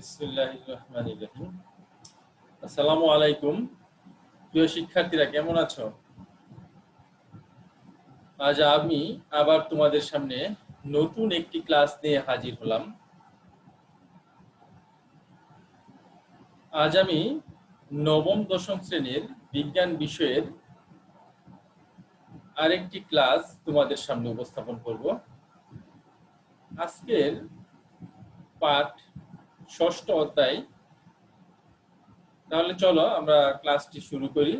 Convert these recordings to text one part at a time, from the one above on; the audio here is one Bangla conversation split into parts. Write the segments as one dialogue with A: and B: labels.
A: বিসমিল্লাহির রহমানির রহিম। আসসালামু আলাইকুম প্রিয় শিক্ষার্থীরা, কেমন আছো? আজ আমি আবার তোমাদের সামনে নতুন একটি ক্লাস নিয়ে হাজির হলাম। আজ আমি নবম দশম শ্রেণীর বিজ্ঞান বিষয়ের আরেকটি ক্লাস তোমাদের সামনে উপস্থাপন করব। আজকের পাঠ ষষ্ঠ অধ্যায়। তাহলে চলো আমরা ক্লাসটি শুরু করি।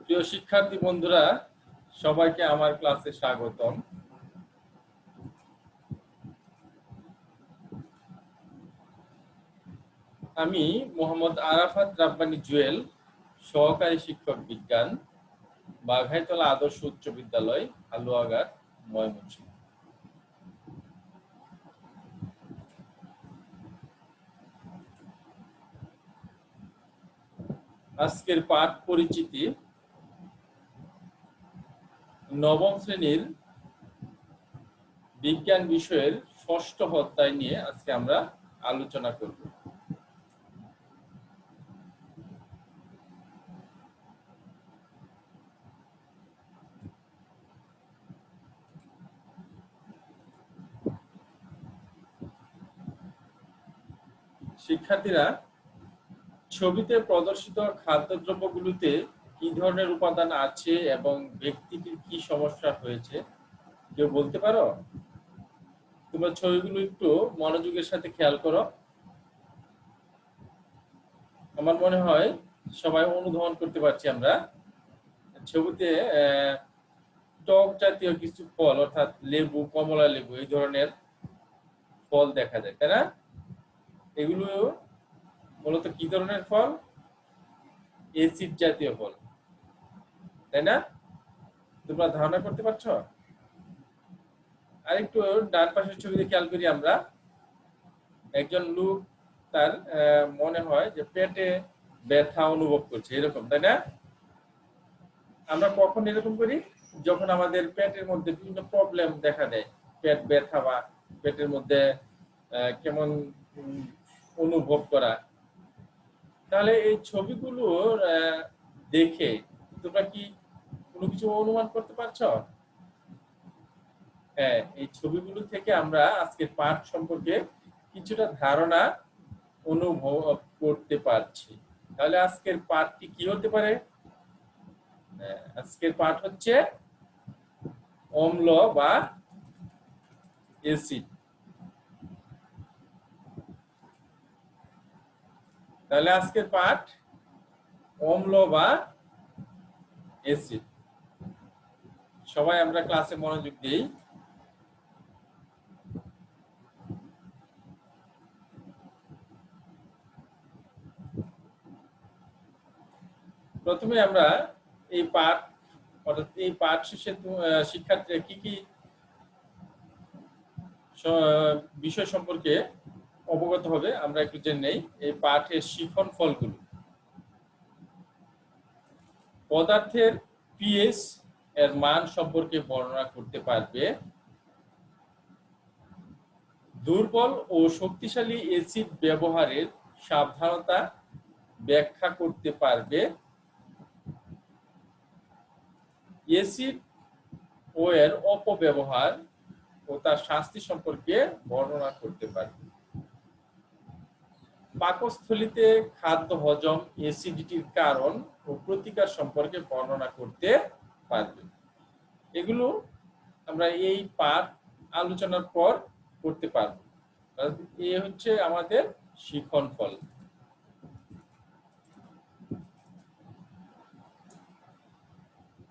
A: প্রিয় শিক্ষার্থী বন্ধুরা, সবাইকে আমার ক্লাসে স্বাগতম। আমি মোহাম্মদ আরাফাত রাব্বানী জুয়েল, সহকারী শিক্ষক বিজ্ঞান, বাঘাইতলা আদর্শ উচ্চ বিদ্যালয়, হালুয়াঘাট, ময়মনসিংহ। আজকের পাঠ পরিচিতি নবম শ্রেণীর বিজ্ঞান বিষয়ের ষষ্ঠ অধ্যায় নিয়ে আজকে আমরা আলোচনা করব। শিক্ষার্থীরা, ছবিতে প্রদর্শিত খাদ্যদ্রব্যগুলোতে কি ধরনের উপাদান আছে এবং ব্যক্তিটির কি সমস্যা হয়েছে কেউ বলতে পারো? তোমরা ছবিগুলো একটু মনোযোগের সাথে খেয়াল করো। আমার মনে হয় সবাই অনুধাবন করতে পারছি আমরা। ছবিতে টক জাতীয় কিছু ফল, অর্থাৎ লেবু, কমলা লেবু, এই ধরনের ফল দেখা যায়, তাই না? এগুলো মূলত কি ধরনের ফল? এসিড জাতীয় ফল, তাই না? তোমরা ধারণা করতে পারছো? আর একটু ডান পাশের ছবিতে খেয়াল করি আমরা। একজন লোক, তার মনে হয় যে পেটে ব্যথা অনুভব করছে, এরকম, তাই না? আমরা কখন এরকম করি? যখন আমাদের পেটের মধ্যে বিভিন্ন প্রবলেম দেখা দেয়, পেট ব্যথা বা পেটের মধ্যে কেমন অনুভব করা। তাহলে এই ছবিগুলো দেখে তোমরা কি কোনো কিছু অনুমান করতে পারছো? হ্যাঁ, এই ছবিগুলো থেকে আমরা আজকের পাঠ সম্পর্কে কিছুটা ধারণা অনুভব করতে পারছি। তাহলে আজকের পাঠটি কি হতে পারে? আজকের পাঠ হচ্ছে অম্ল বা অ্যাসিড। তাহলে আজকের পাঠ অম্ল বা অ্যাসিড। সবাই আমরা ক্লাসে মনোযোগ দিই। প্রথমে আমরা এই পাঠ, অর্থাৎ এই পাঠ শেষে শিক্ষার্থীরা কি কি বিষয় সম্পর্কে অবগত হবে আমরা একটু জেনে নেই। এই পাঠের শিখন ফলগুলো: পদার্থের পিএইচ এর মান সম্পর্কে বর্ণনা করতে পারবে, দুর্বল ও শক্তিশালী অ্যাসিড ব্যবহারের সাবধানতা ব্যাখ্যা করতে পারবে, অ্যাসিড ও এর অপব্যবহার ও তার শাস্তি সম্পর্কে বর্ণনা করতে পারবে, পাকস্থলীতে খাদ্য হজম অ্যাসিডিটির কারণ ও প্রতিকার সম্পর্কে বর্ণনা করতে পারবে। এগুলো আমরা এই পাঠ আলোচনার পর করতে পারব। এ হচ্ছে আমাদের শিখন ফল।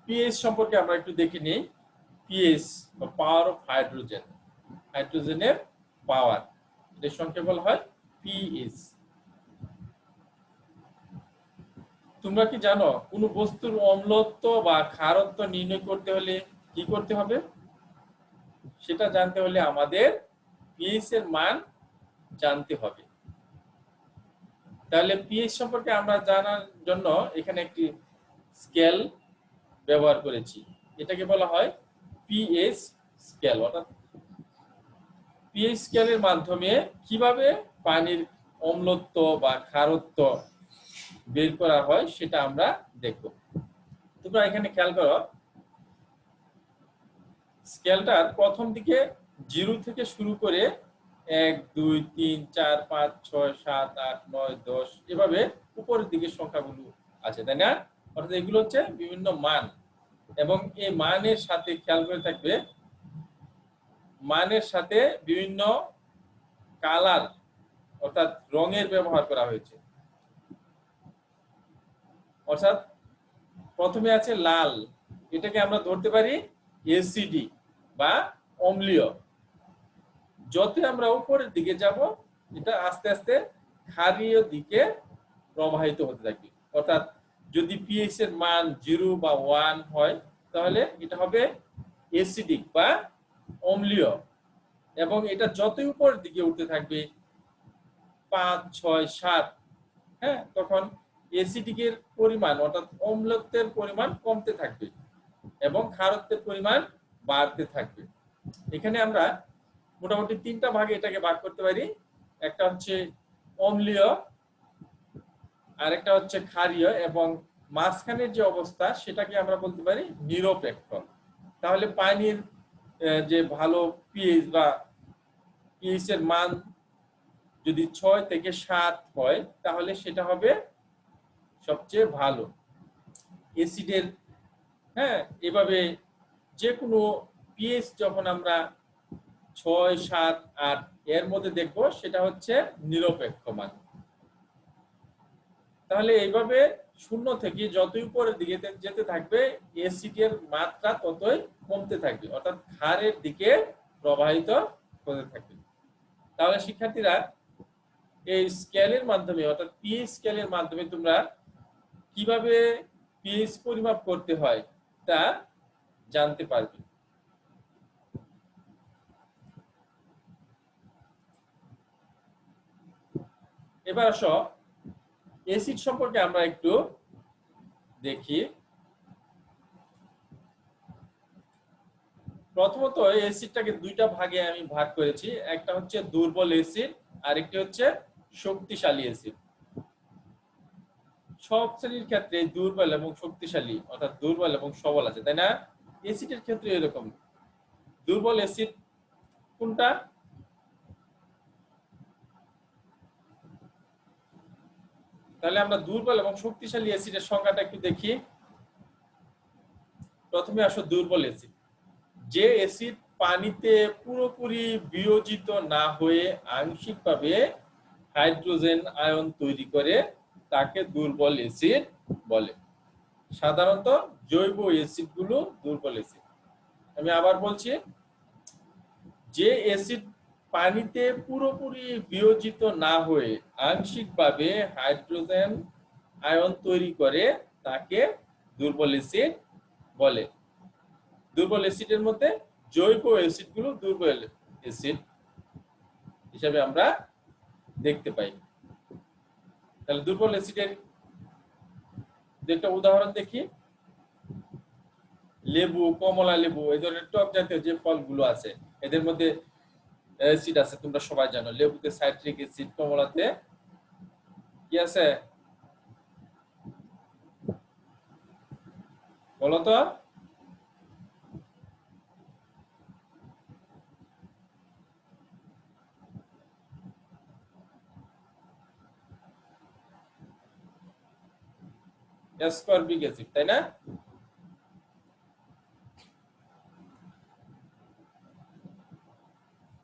A: পিএইচ সম্পর্কে আমরা একটু দেখে নিই। পিএইচ বা পাওয়ার অফ হাইড্রোজেন, হাইড্রোজেনের পাওয়ার, এর সংক্ষেপে বলা হয় পিএইচ। তোমরা কি জানো কোন বস্তুর অম্লত্ব বা ক্ষারত্ব নির্ণয় করতে হলে কি করতে হবে? সেটা জানতে হলে আমাদের পিএইচ এর মান জানতে হবে। তাহলে পিএইচ সম্পর্কে আমরা জানার জন্য এখানে একটি স্কেল ব্যবহার করেছি। এটাকে বলা হয় পিএইচ স্কেল। অর্থাৎ পিএইচ স্কেলের মাধ্যমে কিভাবে পানির অম্লত্ব বা ক্ষারত্ব বের করা হয় সেটা আমরা দেখব। তোমরা এখানে খেয়াল করো, স্কেলটার প্রথম দিকে 0 থেকে শুরু করে 1 2 3 4 5 6 7 8 9 10 এভাবে উপরের দিকে সংখ্যাগুলো আছে, তাই না? অর্থাৎ এগুলো হচ্ছে বিভিন্ন মান, এবং এই মানের সাথে খেয়াল করে থাকবে মানের সাথে বিভিন্ন কালার অর্থাৎ রঙের ব্যবহার করা হয়েছে। অর্থাৎ প্রথমে আছে লাল, এটাকে আমরা ধরতে পারি এসিডি বা অম্লীয়। যত আমরা উপরের দিকে যাব এটা আস্তে আস্তে ক্ষারীয় দিকে প্রবাহিত হতে থাকবে। অর্থাৎ যদি পিএইচ এর মান 0 বা 1 হয় তাহলে এটা হবে অ্যাসিডিক বা অম্লীয়, এবং এটা যতই উপরের দিকে উঠতে থাকবে 5 6 7, হ্যাঁ, তখন অ্যাসিডিকের পরিমাণ অর্থাৎ অম্লত্বের পরিমাণ কমতে থাকবে এবং ক্ষারত্বের পরিমাণ বাড়তে থাকবে। এখানে আমরা মোটামুটি 3টা ভাগে এটাকে ভাগ করতে পারি। একটা হচ্ছে অম্লীয়, আরেকটা হচ্ছে ক্ষারীয়, এবং মাঝখানের যে অবস্থা সেটাকে আমরা বলতে পারি নিরপেক্ষ। তাহলে পানির যে ভালো পিএইচ বা পিএইচ এর মান যদি 6 থেকে 7 হয় তাহলে সেটা হবে সবচেয়ে ভালো। অ্যাসিডের, হ্যাঁ, এভাবে যে কোনো পিএইচ যখন আমরা 6 7 8 এর মধ্যে দেখব সেটা হচ্ছে নিরপেক্ষ মান। তাহলে এইভাবে 0 থেকে যতই উপরের দিকে যেতে থাকবে অ্যাসিডের মাত্রা ততই কমতে থাকবে, অর্থাৎ ক্ষারের দিকে প্রবাহিত হতে থাকবে। তাহলে শিক্ষার্থীরা এই স্কেলের মাধ্যমে অর্থাৎ পিএইচ স্কেলের মাধ্যমে তোমরা কিভাবে পিএইচ পরিমাপ করতে হয় তা জানতে পারবে। এবার আসো অ্যাসিড সম্পর্কে আমরা একটু দেখি। প্রথমত অ্যাসিডটাকে 2টা ভাগে আমি ভাগ করেছি, একটা হচ্ছে দুর্বল অ্যাসিড আর একটি হচ্ছে শক্তিশালী অ্যাসিড। সব শ্রেণীর ক্ষেত্রে দুর্বল এবং শক্তিশালী অর্থাৎ দুর্বল এবং সবল আছে, তাই না? অ্যাসিডের ক্ষেত্রে এরকম। দুর্বল অ্যাসিড কোনটা? তাহলে আমরা দুর্বল এবং শক্তিশালী অ্যাসিডের সংজ্ঞাটা একটু দেখি। প্রথমে আসো দুর্বল অ্যাসিড। যে অ্যাসিড পানিতে পুরোপুরি বিয়োজিত না হয়ে আংশিকভাবে হাইড্রোজেন আয়ন তৈরি করে তাকে দুর্বল অ্যাসিড বলে। সাধারণত জৈব অ্যাসিডগুলো দুর্বল অ্যাসিড। আমি আবার বলছি, যে অ্যাসিড পানিতে পুরোপুরি বিয়োজিত না হয়ে আংশিকভাবে হাইড্রোজেন আয়ন তৈরি করে তাকে দুর্বল অ্যাসিড বলে। দুর্বল অ্যাসিডের মধ্যে জৈব অ্যাসিডগুলো দুর্বল অ্যাসিড হিসাবে আমরা দেখতে পাই। তাহলে দুর্বল অ্যাসিডের একটা উদাহরণ দেখি। লেবু, কমলা লেবু, এই ধরনের টক জাতীয় যে ফলগুলো আছে এদের মধ্যে অ্যাসিড আছে, তোমরা সবাই জানো। লেবুতে সাইট্রিক অ্যাসিড, কমলাতে কি আছে বলো তো? অ্যাসকর্বিক অ্যাসিড, তাই না?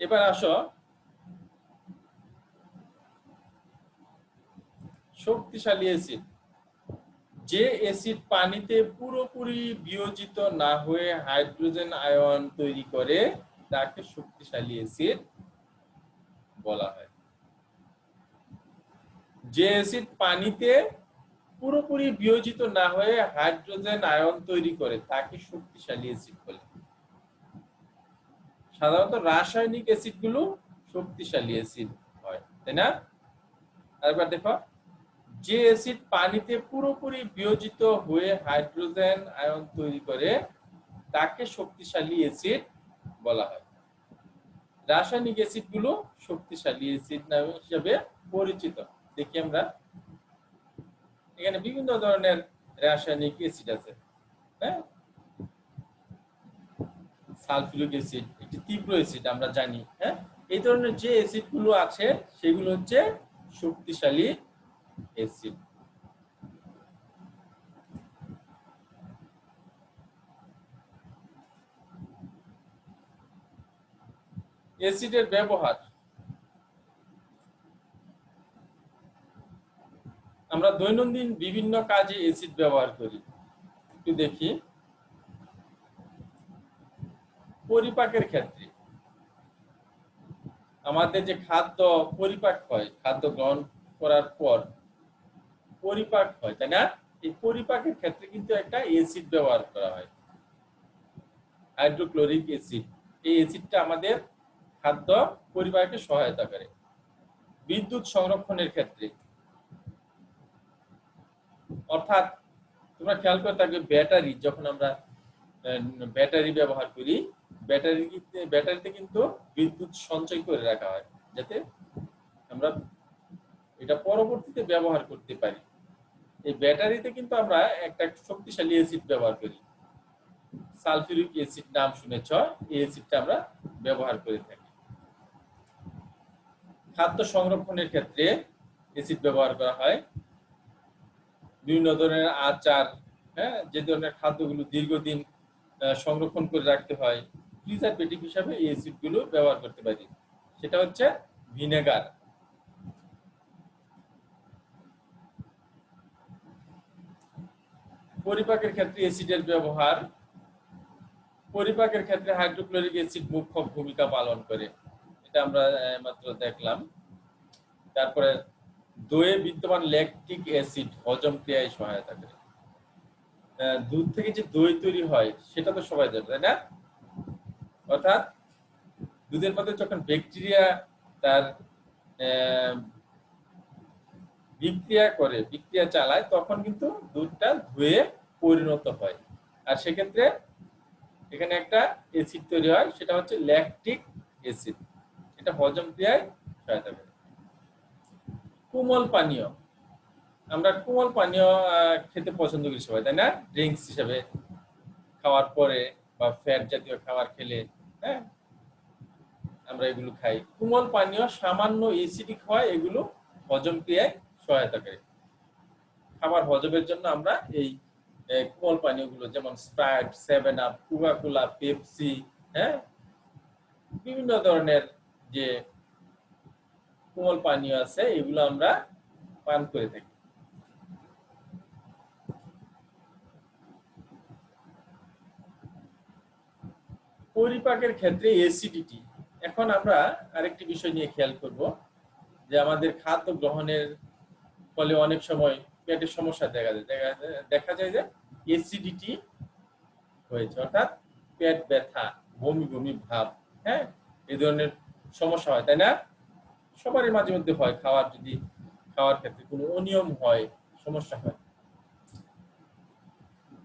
A: এবার আসো শক্তিশালী অ্যাসিড। যে অ্যাসিড পানিতে পুরোপুরি বিয়োজিত না হয়ে হাইড্রোজেন আয়ন তৈরি করে তাকে শক্তিশালী অ্যাসিড বলা হয়। যে অ্যাসিড পানিতে পুরোপুরি বিয়োজিত না হয়ে হাইড্রোজেন আয়ন তৈরি করে তাকে শক্তিশালী অ্যাসিড বলে। সাধারণত রাসায়নিক অ্যাসিড গুলো শক্তিশালী অ্যাসিড হয়, তাই না? আরেকবার দেখো, যে অ্যাসিড পানিতে পুরোপুরি বিয়োজিত হয়ে হাইড্রোজেন আয়ন তৈরি করে তাকে শক্তিশালী অ্যাসিড বলা হয়। রাসায়নিক অ্যাসিড গুলো শক্তিশালী অ্যাসিড নামে হিসেবে পরিচিত। দেখি আমরা এখানে বিভিন্ন ধরনের রাসায়নিক অ্যাসিড আছে। হ্যাঁ, সালফিউরিক অ্যাসিড একটি তীব্র অ্যাসিড আমরা জানি। হ্যাঁ, এই ধরনের যে অ্যাসিড গুলো আছে সেগুলো হচ্ছে শক্তিশালী অ্যাসিড। অ্যাসিডের ব্যবহার, আমরা দৈনন্দিন বিভিন্ন কাজে অ্যাসিড ব্যবহার করি। একটু দেখি, পরিপাকের ক্ষেত্রে আমাদের যে খাদ্য পরিপাক হয়, খাদ্য গ্রহণ করার পর পরিপাক হয়, তাই না? এই পরিপাকের ক্ষেত্রে কিন্তু একটা অ্যাসিড ব্যবহার করা হয়, হাইড্রোক্লোরিক অ্যাসিড। এই অ্যাসিডটা আমাদের খাদ্য পরিপাকে সহায়তা করে। বিদ্যুৎ সংরক্ষণের ক্ষেত্রে, অর্থাৎ তোমরা খেয়াল করে থাকবে ব্যাটারি, যখন আমরা ব্যাটারি ব্যবহার করি, ব্যাটারিতে কিন্তু বিদ্যুৎ সঞ্চয় করে রাখা হয় যাতে আমরা এটা পরবর্তীতে ব্যবহার করতে পারি। এই ব্যাটারিতে কিন্তু আমরা একটা শক্তিশালী অ্যাসিড ব্যবহার করি, সালফিউরিক অ্যাসিড নাম শুনেছ, এই অ্যাসিডটা আমরা ব্যবহার করে থাকি। খাদ্য সংরক্ষণের ক্ষেত্রে অ্যাসিড ব্যবহার করা হয়। বিভিন্ন ধরনের আচার, হ্যাঁ, যে ধরনের খাদ্যগুলো দীর্ঘদিন সংরক্ষণ করে রাখতে হয়, প্রিজারভেটিভ হিসাবে এই অ্যাসিডগুলো ব্যবহার করতে পারি। সেটা হচ্ছে ভিনেগার। পরিপাকের ক্ষেত্রে অ্যাসিডের ব্যবহার, পরিপাকের ক্ষেত্রে হাইড্রোক্লোরিক অ্যাসিড মুখ্য ভূমিকা পালন করে, এটা আমরা মাত্র দেখলাম। তারপরে দইয়ে বিদ্যমান ল্যাকটিক অ্যাসিড হজম ক্রিয়ায় সহায়তা করে। দুধ থেকে যে দই তৈরি হয় সেটা তো সবাই জানে, তাই না? অর্থাৎ দুধের মধ্যে যখন ব্যাকটেরিয়া তার বিক্রিয়া চালায় তখন কিন্তু দুধটা ধুয়ে পরিণত হয়, আর সেক্ষেত্রে এখানে একটা অ্যাসিড তৈরি হয়, সেটা হচ্ছে ল্যাকটিক অ্যাসিড। এটা হজম ক্রিয়ায় সহায়তা করে। কোমল পানীয়, আমরা কোমল পানীয় খেতে পছন্দ করি সবাই, তাই না? ড্রিঙ্কস হিসেবে খাওয়ার পরে বা ফ্যাট জাতীয় খাবার খেলে, হ্যাঁ, আমরা এগুলো খাই। কোমল পানীয় সামান্য অ্যাসিডিক হয়, এগুলো হজম ক্রিয়ায় সহায়তা করে। খাবার হজমের জন্য আমরা এই কোমল পানীয়গুলো যেমন স্প্রাইট, 7 আপ, কোকা-কোলা, পেপসি, হ্যাঁ, বিভিন্ন ধরনের যে কোমল পানীয় আছে এগুলো আমরা পান করে থাকি। পরিপাকের ক্ষেত্রে অ্যাসিডিটি, এখন আমরা আরেকটি বিষয় নিয়ে খেয়াল করব যে আমাদের খাদ্য গ্রহণের ফলে অনেক সময় পেটের সমস্যা দেখা যায় যে অ্যাসিডিটি হয়েছে, অর্থাৎ পেট ব্যথা, বমি বমি ভাব, হ্যাঁ, এই ধরনের সমস্যা হয়, তাই না? সবারই মাঝে মধ্যে হয়, খাওয়ার ক্ষেত্রে কোনো অনিয়ম হয়, সমস্যা হয়।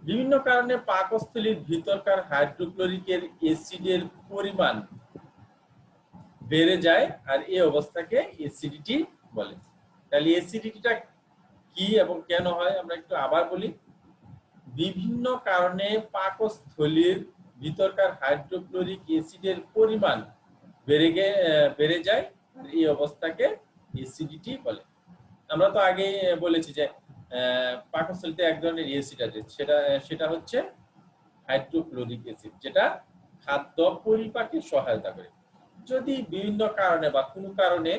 A: বিভিন্ন কারণে পাকস্থলীর ভিতরকার হাইড্রোক্লোরিকের অ্যাসিডের পরিমাণ বেড়ে যায়, আর এই অবস্থাকে অ্যাসিডিটি বলে। তাহলে অ্যাসিডিটিটা কি এবং কেন হয় আমরা একটু আবার বলি। বিভিন্ন কারণে পাকস্থলীর ভিতরকার হাইড্রোক্লোরিক অ্যাসিডের পরিমাণ বেড়ে যায়, আর এই অবস্থাকে অ্যাসিডিটি বলে। আমরা তো আগে বলেছি যে পাকস্থলীতে এক ধরনের অ্যাসিড আছে, সেটা হচ্ছে হাইড্রোক্লোরিক অ্যাসিড, যেটা খাদ্য পরিপাকে সহায়তা করে। যদি বিভিন্ন কারণে বা কোনো কারণে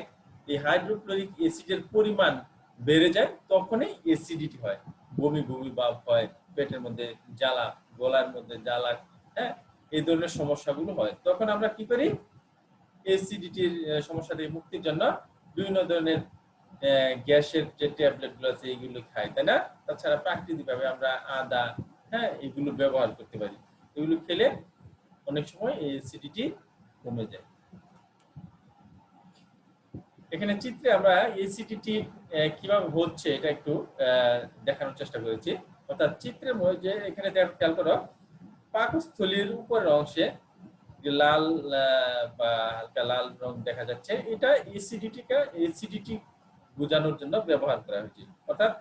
A: এই হাইড্রোক্লোরিক অ্যাসিডের পরিমাণ বেড়ে যায় তখনই অ্যাসিডিটি হয়, বমি বমি ভাব হয়, পেটের মধ্যে জ্বালা, গলার মধ্যে জ্বালা, হ্যাঁ, এই ধরনের সমস্যাগুলো হয়। তখন আমরা কি করি, অ্যাসিডিটির সমস্যা থেকে মুক্তির জন্য বিভিন্ন ধরনের গ্যাসের যে ট্যাবলেট গুলো আছে এইগুলো খাই, তাই না? তাছাড়া প্রাকৃতিক ভাবে আমরা আদা, হ্যাঁ, এগুলো ব্যবহার করতে পারি। এগুলো খেলে অনেক সময় এই অ্যাসিডিটি কমে যায়। এখানে চিত্রে আমরা অ্যাসিডিটি কিভাবে হচ্ছে এটা একটু দেখানোর চেষ্টা করেছি। অর্থাৎ চিত্রের মধ্যে এখানে খেয়াল করো, পাকস্থলীর উপরের অংশে লাল বা হালকা লাল রং দেখা যাচ্ছে, এটা অ্যাসিডিটি বোঝানোর জন্য ব্যবহার করা হয়েছে। অর্থাৎ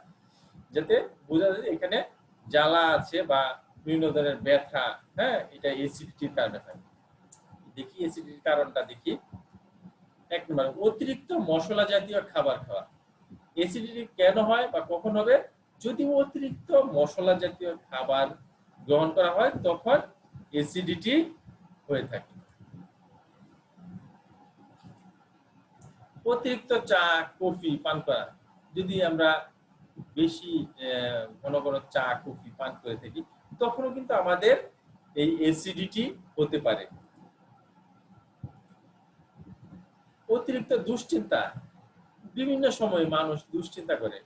A: যাতে বোঝা যায় এখানে জ্বালা আছে বা বিভিন্ন ধরনের ব্যথা, হ্যাঁ, এটা অ্যাসিডিটির কারণে হয়। দেখি অ্যাসিডিটির কারণটা দেখি। এক নম্বর, অতিরিক্ত মশলা জাতীয় খাবার খাওয়া। অ্যাসিডিটি কেন হয় বা কখন হবে? যদি অতিরিক্ত মশলা জাতীয় খাবার গ্রহণ করা হয় তখন অ্যাসিডিটি হয়ে থাকে। অতিরিক্ত চা কফি পান করা, যদি আমরা বেশি ঘন ঘন চা কফি পান করে থাকি তখনও কিন্তু আমাদের এই অ্যাসিডিটি হতে পারে। অতিরিক্ত দুশ্চিন্তা, বিভিন্ন সময় মানুষ দুশ্চিন্তা করে,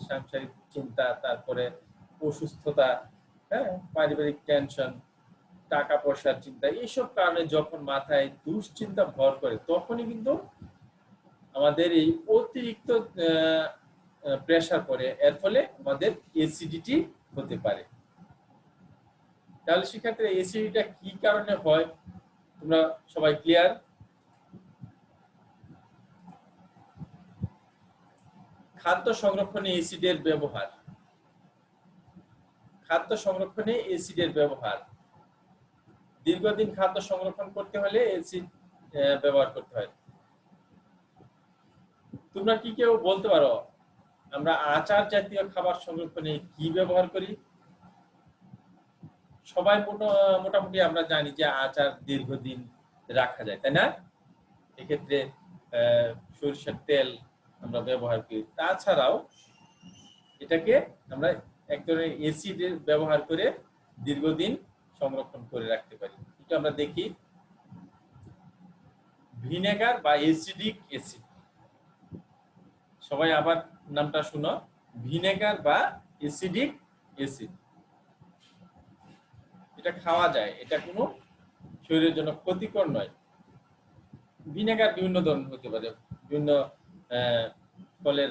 A: সাংসারিক চিন্তা, তারপরে অসুস্থতা, হ্যাঁ, পারিবারিক টেনশন, টাকা পয়সার চিন্তা, এইসব কারণে যখন মাথায় দুশ্চিন্তা ভর করে তখনই কিন্তু আমাদের এই অতিরিক্ত প্রেসার পড়ে, এর ফলে আমাদের অ্যাসিডিটি হতে পারে। তাহলে সেক্ষেত্রে অ্যাসিডিটিটা কি কারণে হয় তোমরা সবাই ক্লিয়ার? খাদ্য সংরক্ষণে অ্যাসিডের ব্যবহার। খাদ্য সংরক্ষণে অ্যাসিডের ব্যবহার, দীর্ঘদিন খাদ্য সংরক্ষণ করতে হলে অ্যাসিড ব্যবহার করতে হয়। তোমরা কি কেউ বলতে পারো আমরা আচার জাতীয় খাবার সংরক্ষণে কি ব্যবহার করি? সবাই মোটামুটি আমরা জানি যে আচার দীর্ঘদিন রাখা যায়, তাই না? এক্ষেত্রে সরিষার তেল আমরা ব্যবহার করি। তাছাড়াও এটাকে আমরা এক ধরনের অ্যাসিড ব্যবহার করে দীর্ঘদিন সংরক্ষণ করে রাখতে পারি। এটা আমরা দেখি, ভিনেগার বা অ্যাসিডিক অ্যাসিড। সবাই আবার নামটা শুনো, ভিনেগার বা অ্যাসিডিক অ্যাসিড। এটা খাওয়া যায়, এটা কোনো শরীরের জন্য ক্ষতিকর নয়। ভিনেগার বিভিন্ন ধরনের হতে পারে, বিভিন্ন ফলের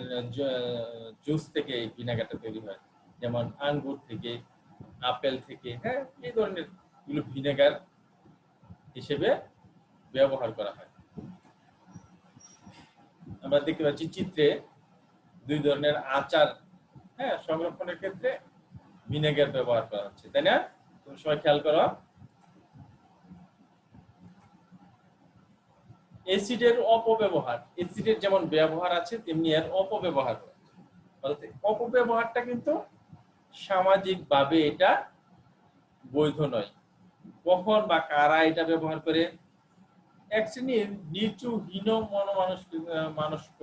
A: জুস থেকে এই ভিনেগারটা তৈরি হয়, যেমন আঙ্গুর থেকে, আপেল থেকে, হ্যাঁ, এই ধরনের গুলো ভিনেগার হিসেবে ব্যবহার করা হয়। আমরা দেখতে পাচ্ছি চিত্রে দুই ধরনের আচার, হ্যাঁ, সংরক্ষণের ক্ষেত্রে ভিনেগার ব্যবহার করা হচ্ছে, তাই না? তুমি সবাই খেয়াল করো। অ্যাসিডের অপব্যবহার, অ্যাসিডের যেমন ব্যবহার আছে তেমনি এর অপব্যবহার আছে। অপব্যবহারটা কিন্তু সামাজিকভাবে এটা বৈধ নয়। কখন বা কারা এটা ব্যবহার করে? এক শ্রেণীর নিচু হীন মনস্ক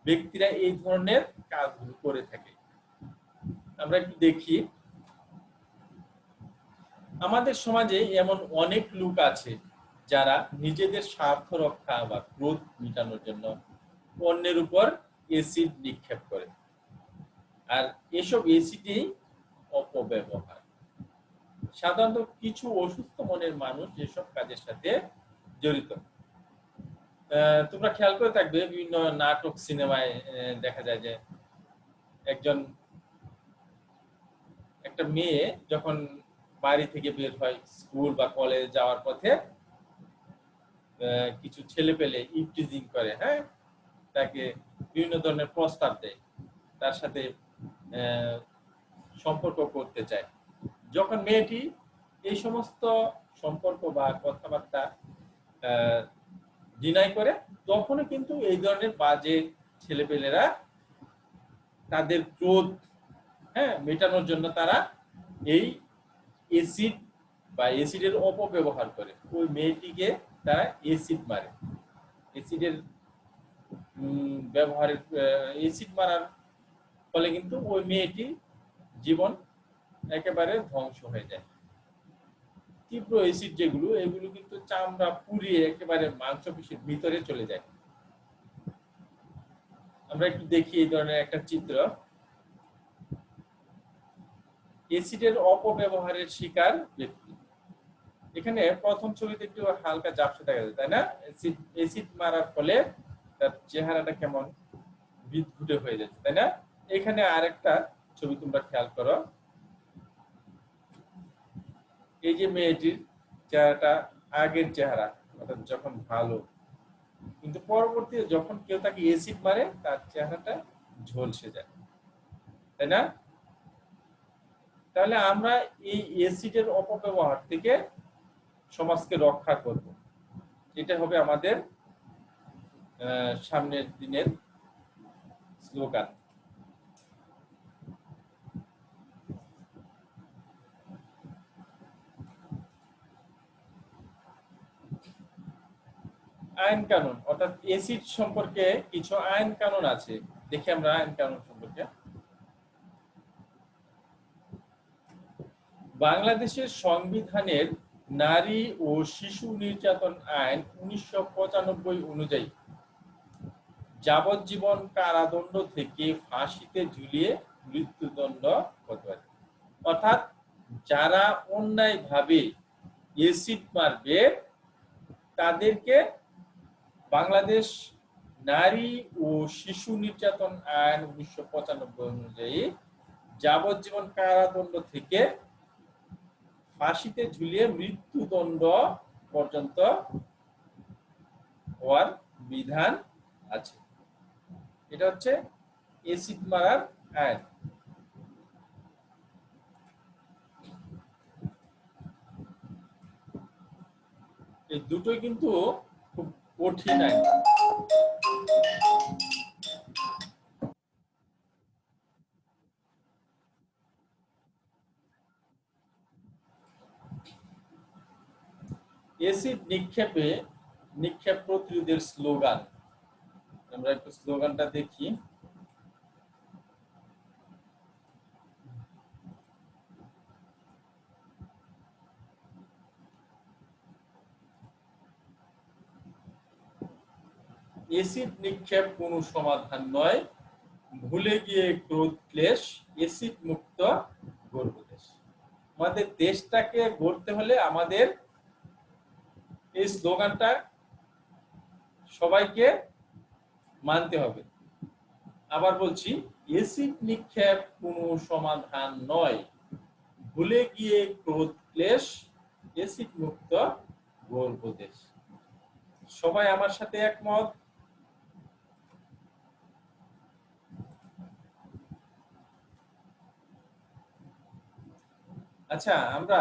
A: ব্যক্তিরা এই ধরনের কাজগুলো করে থাকে। আমরা একটু দেখি, আমাদের সমাজে এমন অনেক লোক আছে যারা নিজেদের স্বার্থ রক্ষা বা ক্রোধ মেটানোর জন্য অন্যের উপর অ্যাসিড নিক্ষেপ করে, আর এসব অ্যাসিডই অপব্যবহার। সাধারণত কিছু অসুস্থ মনের মানুষ এসব কাজের সাথে জড়িত। তোমরা খেয়াল করে থাকবে বিভিন্ন নাটক সিনেমায় দেখা যায় যে একটা মেয়ে যখন বাড়ি থেকে বের হয় স্কুল বা কলেজ যাওয়ার পথে কিছু ছেলে পেলে ইভটিজিং করে, হ্যাঁ, তাকে বিভিন্ন ধরনের প্রস্তাব দেয়, তার সাথে সম্পর্ক করতে চায়। যখন মেয়েটি এই সমস্ত সম্পর্ক বা কথাবার্তা ডিনাই করে তখনও কিন্তু এই ধরনের বাজে ছেলেপেলেরা তাদের ক্রোধ, হ্যাঁ, মেটানোর জন্য তারা এই অ্যাসিড বা অ্যাসিডের অপব্যবহার করে। ওই মেয়েটিকে তারা অ্যাসিড মারে। অ্যাসিডের ব্যবহারের অ্যাসিড মারার ফলে কিন্তু ওই মেয়েটির জীবন একেবারে ধ্বংস হয়ে যায়। তীব্র অ্যাসিড যেগুলো, এগুলো কিন্তু চামড়া পুড়িয়ে একেবারে মাংসপেশির ভিতরে চলে যায়। আমরা একটু দেখি এই ধরনের একটা চিত্র। এসিডের অপব্যবহারের শিকার ব্যক্তি। এখানে প্রথম ছবিতে একটু হালকা ঝাপসা দেখা যায়, তাই না? এসিড মারার ফলে তার চেহারাটা কেমন বিদঘুটে হয়ে যাচ্ছে, তাই না? এখানে আরেকটা ছবি তোমরা খেয়াল করো। এই যে মেয়েটির চেহারাটা আগের চেহারা, অর্থাৎ যখন ভালো, কিন্তু পরবর্তীতে যখন কেউ তাকে এসিড মারে তার চেহারাটা ঝলসে যায়, তাই না? তাহলে আমরা এই এসিডের অপব্যবহার থেকে সমাজকে রক্ষা করব, এটা হবে আমাদের সামনের দিনের স্লোগান। আইন কানুন, অর্থাৎ এসিড সম্পর্কে কিছু আইন কানুন আছে, দেখি আমরা আইন কানুন সম্পর্কে। বাংলাদেশের সংবিধানের নারী ও শিশু নির্যাতন আইন 1995 অনুযায়ী যাবজ্জীবন কারাদণ্ড থেকে ফাঁসিতে ঝুলিয়ে মৃত্যুদণ্ড হতে পারে। অর্থাৎ যারা অন্যায়ভাবে এসিড মারবে তাদেরকে বাংলাদেশ নারী ও শিশু নির্যাতন আইন 1995 অনুযায়ী যাবজ্জীবন কারাদণ্ড থেকে ফাঁসিতে ঝুলিয়ে মৃত্যুদণ্ড পর্যন্ত হওয়ার বিধান আছে। এটা হচ্ছে এসিড মারার আইন। এই দুটোই কিন্তু খুব কঠিন আইন। এসিড নিক্ষেপ প্রতিরোধের স্লোগান, আমরা একটু স্লোগানটা দেখি। এসিড নিক্ষেপ কোনো সমাধান নয়, ভুলে গিয়ে ক্রোধ ক্লেশ, এসিড মুক্ত গর্ব দেশ। আমাদের দেশটাকে গড়তে হলে আমাদের এই স্লোগানটা সবাইকে মানতে হবে। আবার বলছি, এসিড নিক্ষেপ কোনো সমাধান নয়, ভুলে গিয়ে ক্রোধ ক্লেশ, এসিড মুক্ত গর্ব দেশ। সবাই আমার সাথে একমত? আচ্ছা, আমরা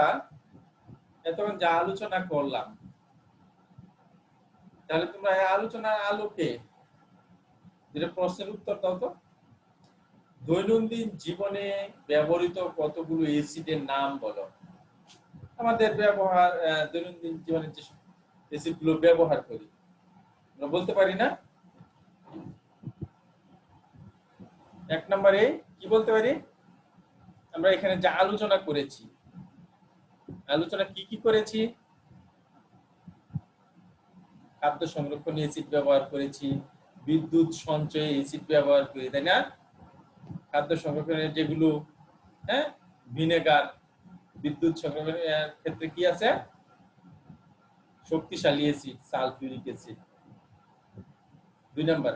A: এতক্ষণ যা আলোচনা করলাম, তাহলে তোমরা এই আলোচনার আলোকে যেটা প্রশ্নের উত্তর দাও তো। দৈনন্দিন জীবনে ব্যবহৃত কতগুলো এসিডের নাম বলো। আমাদের ব্যবহার দৈনন্দিন জীবনে যে এসিড গুলো ব্যবহার করি আমরা বলতে পারি না? এক নম্বরে কি বলতে পারি? আমরা এখানে যা আলোচনা করেছি, আলোচনা কি কি করেছি? খাদ্য সংরক্ষণে এসিড ব্যবহার করেছি, বিদ্যুৎ সঞ্চয়ে এসিড ব্যবহার করি, তাই না? খাদ্য সংরক্ষণের যেগুলো ভিনেগার, বিদ্যুৎ সংরক্ষণের ক্ষেত্রে কি আছে? শক্তিশালী এসিড, সালফিউরিক অ্যাসিড। 2 নাম্বার,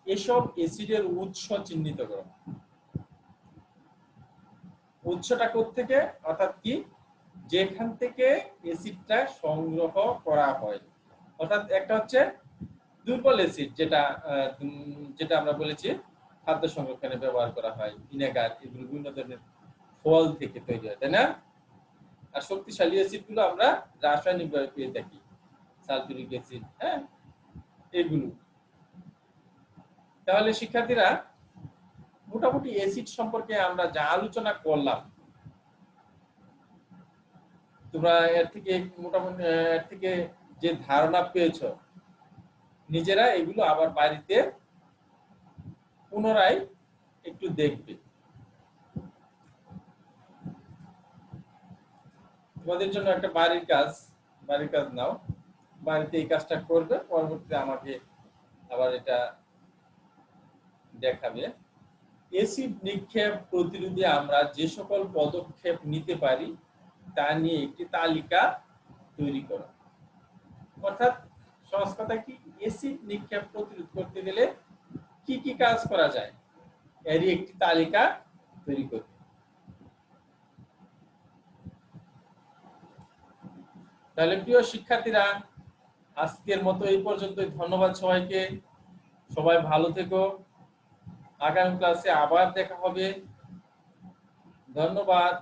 A: এসব অ্যাসিডের উৎস চিহ্নিত করো। উৎসটা কোত্থেকে, অর্থাৎ কি যেখান থেকে অ্যাসিডটা সংগ্রহ করা হয়। অর্থাৎ একটা হচ্ছে দুর্বল অ্যাসিড, যেটা আমরা বলেছি খাদ্য সংরক্ষণে ব্যবহার করা হয়, ভিনেগার, এগুলো বিভিন্ন ধরনের ফল থেকে তৈরি হয়, তাই না? আর শক্তিশালী অ্যাসিড গুলো আমরা রাসায়নিকভাবে পেয়ে থাকি, সালফিউরিক অ্যাসিড, এগুলো। তাহলে শিক্ষার্থীরা, মোটামুটি অ্যাসিড সম্পর্কে আমরা যা আলোচনা করলাম, তোমরা এর থেকে যে ধারণা পেয়েছ, নিজেরা এগুলো আবার বাড়িতে পুনরায় একটু দেখবে। তোমাদের জন্য একটা বাড়ির কাজ নাও, বাড়িতে এই কাজটা করবে, পরবর্তীতে আমাকে আবার এটা দেখাবে এসিড নিক্ষেপ প্রতিরোধে আমরা যে সকল পদক্ষেপ নিতে পারি তা নিয়ে একটি তালিকা তৈরি করা। অর্থাৎ সহজ কথা কি, এসিড নিক্ষেপ প্রতিরোধ করতে গেলে কি কি কাজ করা যায় এরই একটি তালিকা তৈরি করতে। তাহলে প্রিয় শিক্ষার্থীরা, আজকের মতো এই পর্যন্তই। ধন্যবাদ সবাইকে। সবাই ভালো থেকো। আগামী ক্লাসে আবার দেখা হবে। ধন্যবাদ।